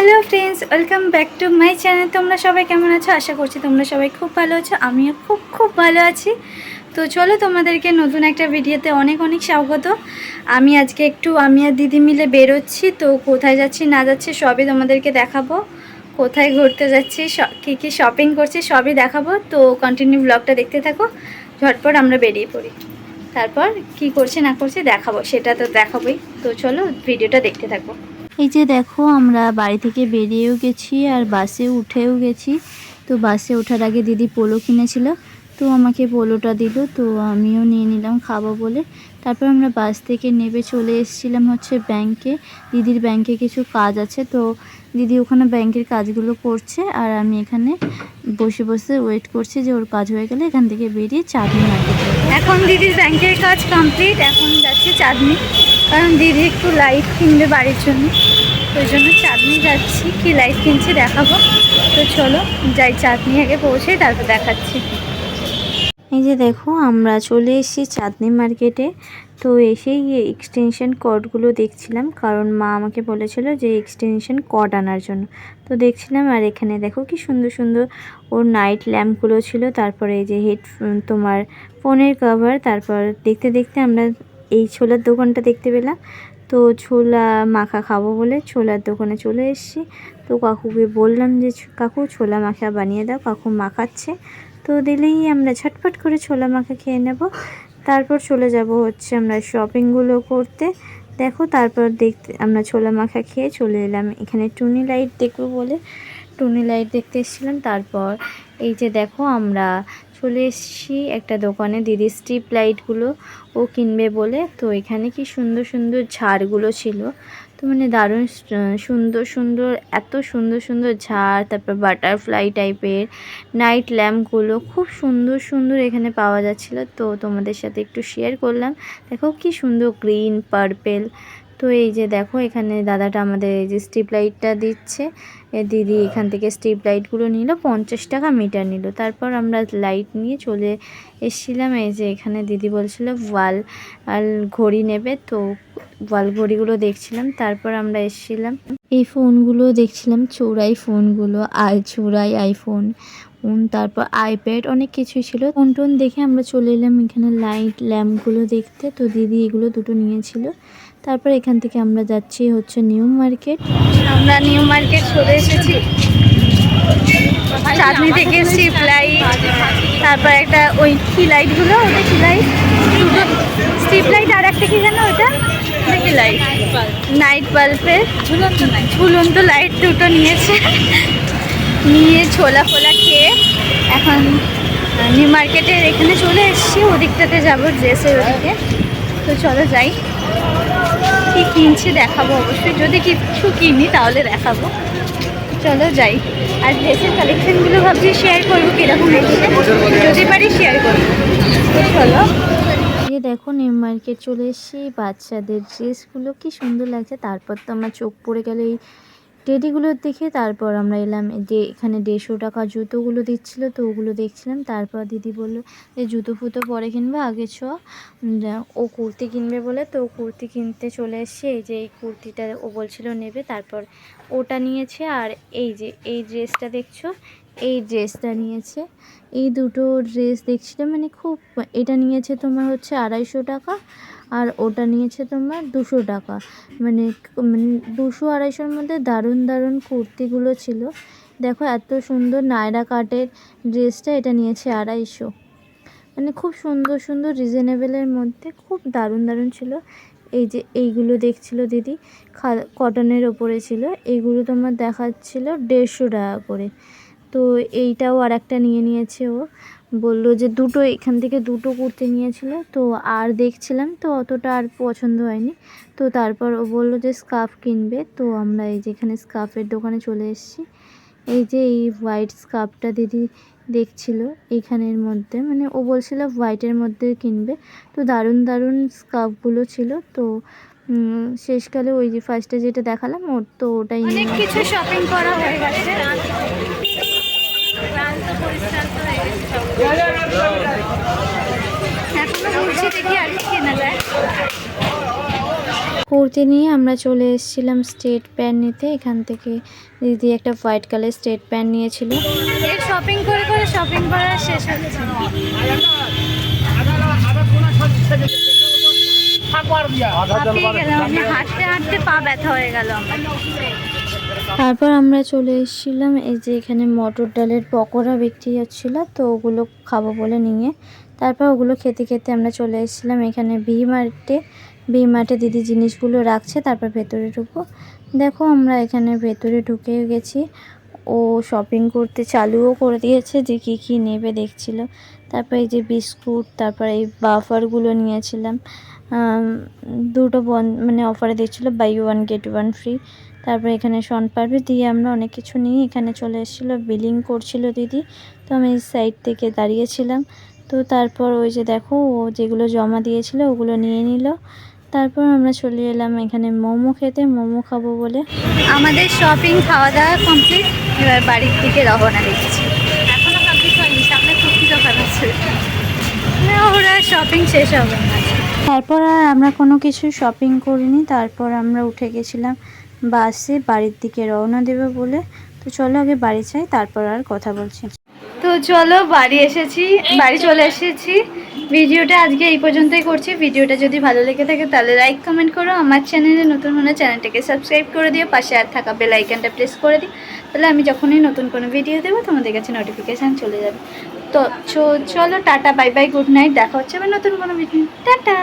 Hello friends, welcome back to my channel. তোমরা সবাই কেমন আছো? আশা করছি তোমরা সবাই খুব ভালো আছো। আমিও খুব ভালো আছি। তো চলো, তোমাদেরকে নতুন একটা ভিডিওতে অনেক স্বাগত। আমি আজকে আমি আর দিদি মিলে বেরোচ্ছি। তো কোথায় যাচ্ছি না যাচ্ছি সবই তোমাদেরকে দেখাবো। কোথায় ঘুরতে যাচ্ছি, কী শপিং করছি সবই দেখাবো। তো কন্টিনিউ ব্লগটা দেখতে থাকো। ঝটপট আমরা বেরিয়ে পড়ি, তারপর কি করছি না করছি দেখাবো, সেটা তো দেখাবোই। তো চলো ভিডিওটা দেখতে থাকো। এই যে দেখো, আমরা বাড়ি থেকে বেরিয়েও গেছি আর বাসে উঠেও গেছি। তো বাসে ওঠার আগে দিদি পোলো কিনেছিল, তো আমাকে পোলোটা দিল, তো আমিও নিয়ে নিলাম খাবো বলে। তারপর আমরা বাস থেকে নেমে চলে এসেছিলাম হচ্ছে ব্যাংকে। দিদির ব্যাংকে কিছু কাজ আছে, তো দিদি ওখানে ব্যাংকের কাজগুলো করছে আর আমি এখানে বসে বসে ওয়েট করছি যে ওর কাজ হয়ে গেলে এখান থেকে বেরিয়ে চাঁদনি মার্কেট। এখন দিদির ব্যাংকের কাজ কমপ্লিট, এখন যাচ্ছি চাঁদনি, কারণ দিদি একটু লাইট কিনবে বাড়ির জন্য, ওই জন্য চাঁদনি যাচ্ছি। কি লাইট কিনছি দেখাবো। তো চলো যাই, চাঁদনি আগে পৌঁছে তারপর দেখাচ্ছি। এই যে দেখো, আমরা চলে এসেছি চাঁদনি মার্কেটে। তো এসেই এক্সটেনশন কর্ডগুলো দেখছিলাম, কারণ মা আমাকে বলেছিল যে এক্সটেনশন কর্ড আনার জন্য। তো দেখছিলাম, আর এখানে দেখো কি সুন্দর ওর নাইট ল্যাম্পগুলো ছিল। তারপরে এই যে তোমার ফোনের কভার। তারপর দেখতে দেখতে আমরা এই ছোলার দোকানটা দেখতে পেলাম। তো ছোলা মাখা খাবো বলে ছোলার দোকানে চলে এসেছি। তো কাকুকে বললাম যে কাকু ছোলা মাখা বানিয়ে দাও। কাকু মাখাচ্ছে, তো দিলেই আমরা ঝটপট করে ছোলা মাখা খেয়ে নেব। তারপর চলে যাব হচ্ছে আমরা শপিংগুলো করতে। দেখো, তারপর দেখতে আমরা ছোলা মাখা খেয়ে চলে এলাম এখানে টুনি লাইট দেখবো বলে। টুনি লাইট দেখতে এসেছিলাম। তারপর এই যে দেখো, আমরা চলে এসেছি একটা দোকানে, দিদি স্ট্রিপ লাইটগুলো ও কিনবে বলে। তো এখানে কি সুন্দর ঝাড়গুলো ছিল, তো মানে দারুণ সুন্দর এত সুন্দর ঝাড়। তারপর বাটারফ্লাই টাইপের নাইট ল্যাম্পগুলো খুব সুন্দর এখানে পাওয়া যাচ্ছিলো। তো তোমাদের সাথে একটু শেয়ার করলাম। দেখো কি সুন্দর গ্রিন পার্পেল। তো এই যে দেখো, এখানে দাদাটা আমাদের এই যে স্ট্রিপ লাইটটা দিচ্ছে। দিদি এখান থেকে স্ট্রিপ লাইটগুলো নিল, 50 টাকা মিটার নিল। তারপর আমরা লাইট নিয়ে চলে এসেছিলাম। এই যে এখানে দিদি বলছিল ওয়াল আর ঘড়ি নেবে, তো ওয়াল ঘড়িগুলো দেখছিলাম। তারপর আমরা এসেছিলাম, এই ফোনগুলো দেখছিলাম, চোরাই ফোনগুলো, চোরাই আইফোন, তারপর আইপ্যাড, অনেক কিছুই ছিল। ফোন দেখে আমরা চলে এলাম এখানে লাইট ল্যাম্পগুলো দেখতে। তো দিদি এগুলো দুটো নিয়েছিল। তারপর এখান থেকে আমরা যাচ্ছি হচ্ছে নিউ মার্কেট। আমরা নিউ মার্কেট চলে এসেছি। চাঁদনি থেকে স্ট্রিপ লাইট, তারপর একটা ওই কি লাইটগুলো, ওটা কি লাইট, স্ট্রিপ লাইট, আর একটা কি জানো ওটা কি লাইট, নাইট বাল্বের ঝুলন্ত লাইট দুটো নিয়েছে। নিয়ে ছোলা ফোলা খেয়ে এখন নিউ মার্কেটের এখানে চলে এসেছি। ওদিকটাতে যাবো, ড্রেসের ওদিকে। তো চলো যাই, কি কিনছি দেখাবো অবশ্যই। যদি কিছু কিনি তাহলে দেখাবো। চলো যাই। আর ড্রেসের কালেকশনগুলো ভাবছি শেয়ার করবো, কীরকম এসেছে, যদি পারি শেয়ার করবো। তো চলো, এই দেখো নিউ মার্কেট চলে এসেছি। বাচ্চাদের ড্রেসগুলো কি সুন্দর লাগছে। তারপর তো আমার চোখ পড়ে গেল এই টেডিগুলো দেখে। তারপর আমরা এলাম যে এখানে 150 টাকা জুতোগুলো দিচ্ছিলো, তো ওগুলো দেখছিলাম। তারপর দিদি বললো যে জুতো ফুতো পরে কিনবে, আগে ও কুর্তি কিনবে বলে। তো কুর্তি কিনতে চলে এসছে। এই যে এই কুর্তিটা ও বলছিল নেবে, তারপর ওটা নিয়েছে। আর এই যে এই ড্রেসটা দেখছো, এই ড্রেসটা নিয়েছে। এই দুটো ড্রেস দেখছিলাম, মানে খুব, এটা নিয়েছে তোমার হচ্ছে 250 টাকা, আর ওটা নিয়েছে তোমার 200 টাকা। মানে 200-250-র মধ্যে দারুণ কুর্তিগুলো ছিল। দেখো এত সুন্দর নায়রা কাটের ড্রেসটা, এটা নিয়েছে 250। মানে খুব সুন্দর রিজনেবলের মধ্যে খুব দারুণ ছিল। এই যে এইগুলো দেখছিল দিদি, কটনের ওপরে ছিল। এইগুলো তোমার দেখাচ্ছিল 150 টাকা করে। তো এইটাও আর একটা নিয়েছে ও, বললো যে দুটো, এখান থেকে দুটো কুর্তি নিয়েছিল। তো আর দেখছিলাম, তো অতটা আর পছন্দ হয়নি। তো তারপর ও বললো যে স্কার্ফ কিনবে। তো আমরা এই যে এখানে স্কার্ফের দোকানে চলে এসেছি। এই যে এই হোয়াইট স্কার্ফটা দিদি দেখছিল এইখানের মধ্যে, মানে ও বলছিল হোয়াইটের মধ্যে কিনবে। তো দারুণ স্কার্ফগুলো ছিল। তো শেষকালে ওই যে ফার্স্টে যেটা দেখালাম ওর, তো ওটাই অনেক কিছু শপিং করা হয়ে গেছে। এখনো ঘুরছি, দেখি আর কি কেনা যায়। কুর্তি নিয়ে আমরা চলে এসেছিলাম স্ট্রেট প্যান্ট নিতে। এখান থেকে দিদি একটা হোয়াইট কালার স্ট্রেট প্যান্ট নিয়েছিল। এই শপিং করে করে শপিং করা শেষ হচ্ছে। আমি হাঁটতে হাঁটতে পা ব্যথা হয়ে গেল আমার। তারপর আমরা চলে এসেছিলাম এই যে এখানে মটর ডালের পকোড়া বিক্রি হচ্ছিলো, তো ওগুলো খাবো বলে নিয়ে তারপর ওগুলো খেতে খেতে আমরা চলে এসেছিলাম এখানে ভি মার্টে দিদি জিনিসগুলো রাখছে। তারপর ভেতরে ঢুকবো। দেখো আমরা এখানে ভেতরে ঢুকে গেছি। ও শপিং করতে চালুও করে দিয়েছে যে কি কি নেবে দেখছিল। তারপর এই যে বিস্কুট, তারপর এই বাফারগুলো নিয়েছিলাম, দুটো মানে অফারে দিচ্ছিলো বাই 1 get 1 ফ্রি। তারপর এখানে শনপাপড়ি দিয়ে আমরা অনেক কিছু নিয়ে এখানে চলে এসেছিলো। বিলিং করছিল দিদি, তো আমি এই সাইড থেকে দাঁড়িয়েছিলাম। তো তারপর ওই যে দেখো ও যেগুলো জমা দিয়েছিল ওগুলো নিয়ে নিল। তারপর আমরা চলে এলাম এখানে মোমো খেতে, মোমো খাবো বলে। আমাদের শপিং খাওয়া দাওয়া কমপ্লিট, এবার বাড়ির দিকে রওনা দিচ্ছি। এখনও কমপ্লিট হয়নি, সামনে কুর্তি দোকান আছে, ওরা শপিং শেষ হবে না। তারপর আর আমরা কোনো কিছু শপিং করিনি। তারপর আমরা উঠে গেছিলাম বাসে বাড়ির দিকে রওনা দেবে বলে। তো চলো আগে বাড়ি যাই, তারপর আর কথা বলছি। তো চলো বাড়ি চলে এসেছি। ভিডিওটা আজকে এই পর্যন্তই করছি। ভিডিওটা যদি ভালো লেগে থাকে তাহলে লাইক কমেন্ট করো। আমার চ্যানেলে নতুন হলে চ্যানেলটাকে সাবস্ক্রাইব করে দিও, পাশে আর থাকা বেল আইকনটা প্রেস করে দিও, তাহলে আমি যখনই নতুন কোনো ভিডিও দেবো তোমাদের কাছে নোটিফিকেশান চলে যাবে। তো চলো tata, bye bye, good night. দেখা হচ্ছে আবার নতুন কোনো ভিডিও। টাটা।